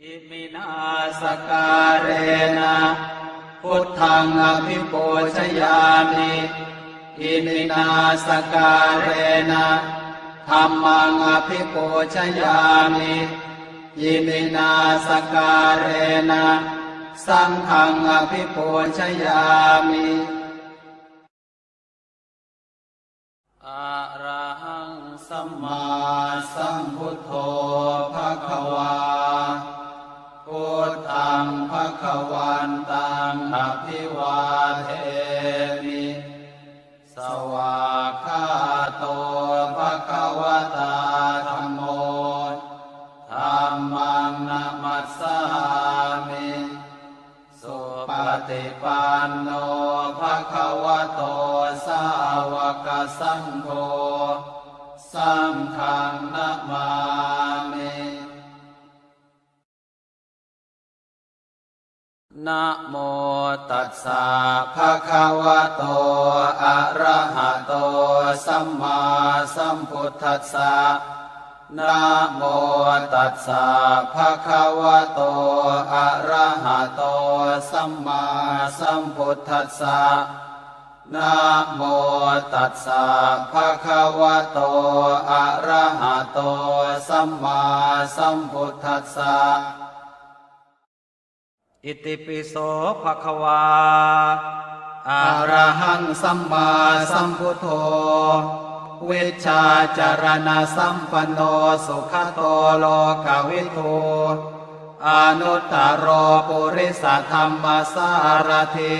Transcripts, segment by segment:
อิมินาสการเรนะพุทธังอภิปูชยามิอิมินาสการเรนะธัมมังอภิปูชยามิอิมินาสการเรนะสังฆังอภิปูชยามิอะระหังสัมมาสัมพุทโธภควาพุทธังภควันตังอภิวาเทมิสวากขาโตภควตาธัมโมธัมมังนะมัสสามิสุปฏิปันโนภควโตสาวกสังโฆสังฆังนะมามินะโมตัสสะภะคะวะโตอะระหะโตสัมมาสัมพุทธัสสะนะโมตัสสะภะคะวะโตอะระหะโตสัมมาสัมพุทธัสสะนะโมตัสสะภะคะวะโตอะระหะโตสัมมาสัมพุทธัสสะอิติปิโสภะคะวาอะระหังสัมมาสัมพุทโธวิชชาจารณะสัมปันโนสุขโตโลกวิทูอนุตตโรปุริสธรรมสารถิ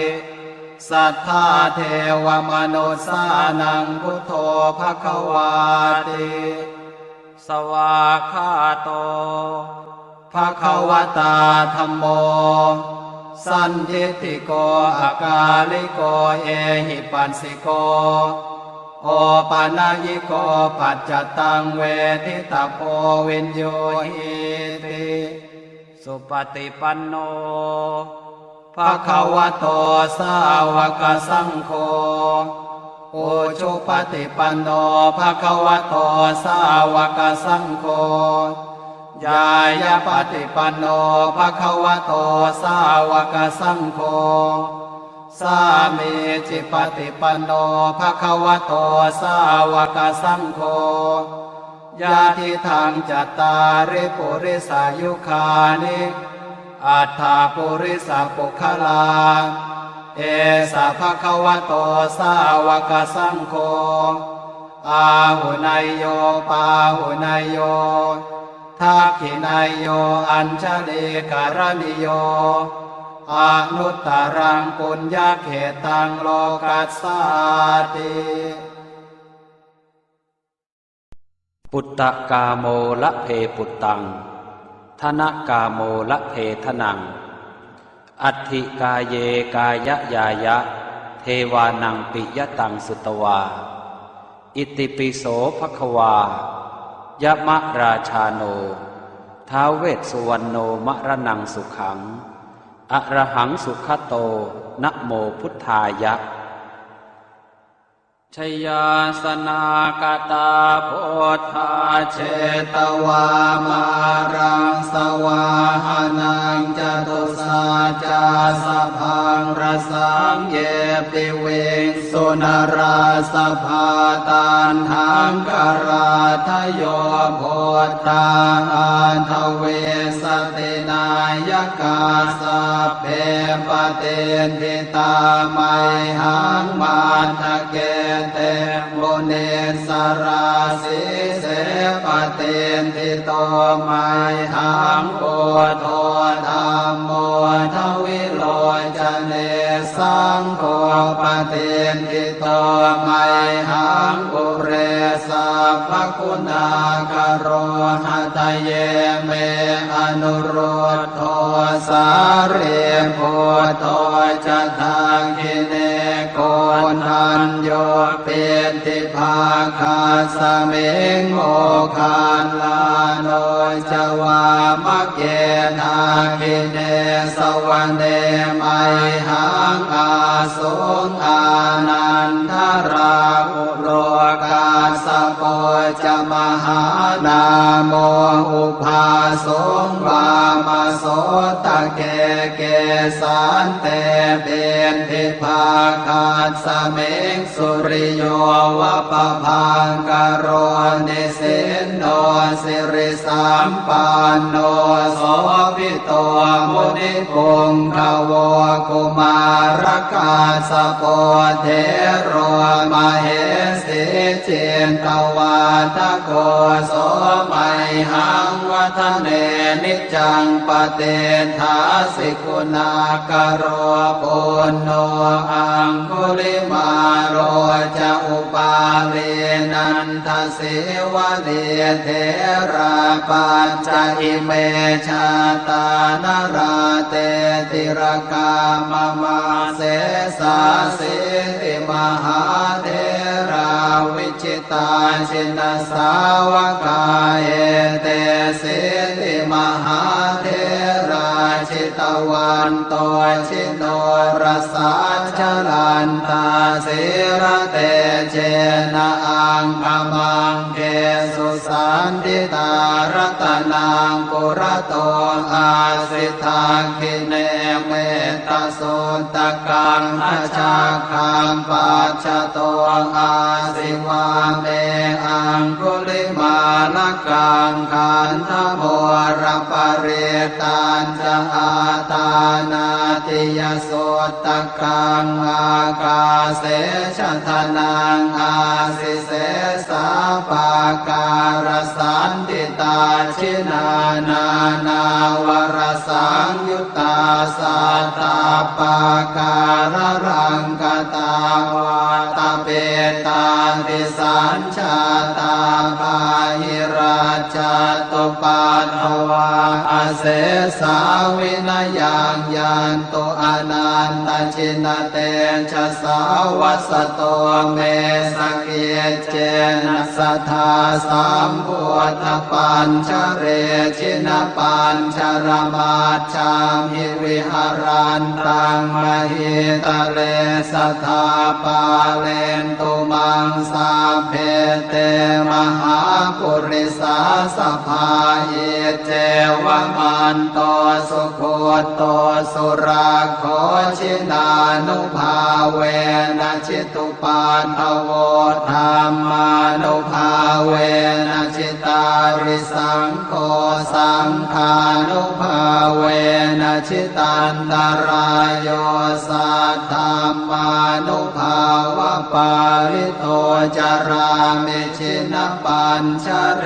สัทธาเทวมนุสสานังพุทโธภควาติสวากขาโตภควตาธัมโมสันทิฏฐิโกอากาลิโกเอหิปัสสิโกโอปานายิโกปัจจตังเวทิตาโพวินโยหิติสุปฏิปันโนภควโตสาวกสังโฆโอชุปฏิปันโนภควโตสาวกสังโฆยายาปฏิปันโนภควโตสาวกสังโฆสามีจิปฏิปันโนภควโตสาวกสังโฆญาติทางจัตตาริปุริสายุคานิอัฏฐาปุริสปุคลาเอสะภควโตสาวกสังโฆอาหุนายโยปาหุนายโยทักขินายโยอัญชลีการณิโยอนุตตรังปุญญเขตังโลกัสสาติปุตตะกาโมละเพปุตตังธนกาโมละเพทนังอัตถิกาเยกายยายะเทวานังปิยตังสุตวาอิติปิโสภควายะมะราชาโนท้าวเวสสุวรรณโนมะระนังสุขังอะระหังสุขโตนะโมพุทธายะชยาสนากตาโพธาเชตวามารังสวาหานังจตุสาจาสพังรสังเยปิเวงสุนราสภาตันหังกราทโยโพธาอันทเวสตินายกาสเพปเตนทิตาไมหังมาทะเกเตโมเนสราสิเสปเตนทิโตไมหังโอโทธัมโมทวิโลจเนสังโฆปเตนทิโตไมหังอุเรสัพพคุณากโรหะทะเยเมอนุโรธโทสาเรโพโตจะทังคิเนโกนันโยเป็นติภาคาสเมงโมคานลาโนจวามะเกนาคิเนสวรรเนไมหังอาสุงอานันทราอุโลกาสโป จะมหานาโมอุปาสงวามาโสตะเกเกสันเตเบนทิภาคาสเมงสุริโยวะปะพังกโรนิสินโนสิริสัมปันโนโสภิโตมุนิปุงขโวกุมารกาสโปเทโรมเหสิเจนตวาทโกโสมัยหังวัฒเนนิจังปเตทาสิกุณากโรปุณโนอังคุลิมาโรจะอุปาเลนันทสิวะเดเทราปัญจอิเมชาตานราเตติรกามมาเสสาสิติมหาเทราวิจิตาชินสาวกาเอเตสิติมหาเทราชิตวันโตชิโนรสาชลันตาสิระเตเจนะอังคมังเกสุสันติตารัตนังปุระโตอาสิทาคิเนเมตโสตกังอาชาคังปัจจโตอาสิวาเมอังคุลิมาลกังขันธโมรปริตันจะอาตานาติยโสตกังอากาเสชทนังอาสิเสสาปาการสันติตาชินานานาวรสังยุตตาสัตตาปาการรังกตาวาตาเปตาติสัญชาตาภาหิราชตุปัฏฐวาอาเสสาวินยังยันตุอนันตชินเตชะสาวัสโตเมสเกเจนะสัทธาสัมพุทธปัญชเรชินปัญชรมาชามิวิหารันตังมหิตะเลสัทธาปาเลนตุมังสาเพเตมหาปุริสาสภาเยเจวมันโตสุโคโตสุราโคชินานุภาเวนะชิตุปันทโวธรรมานุภาเวนะชิตาริสังโฆสังฆานุภาเวนะชิตันตรายโยสัทธามานุภาวะปาริโตจารามิชินปัญชเร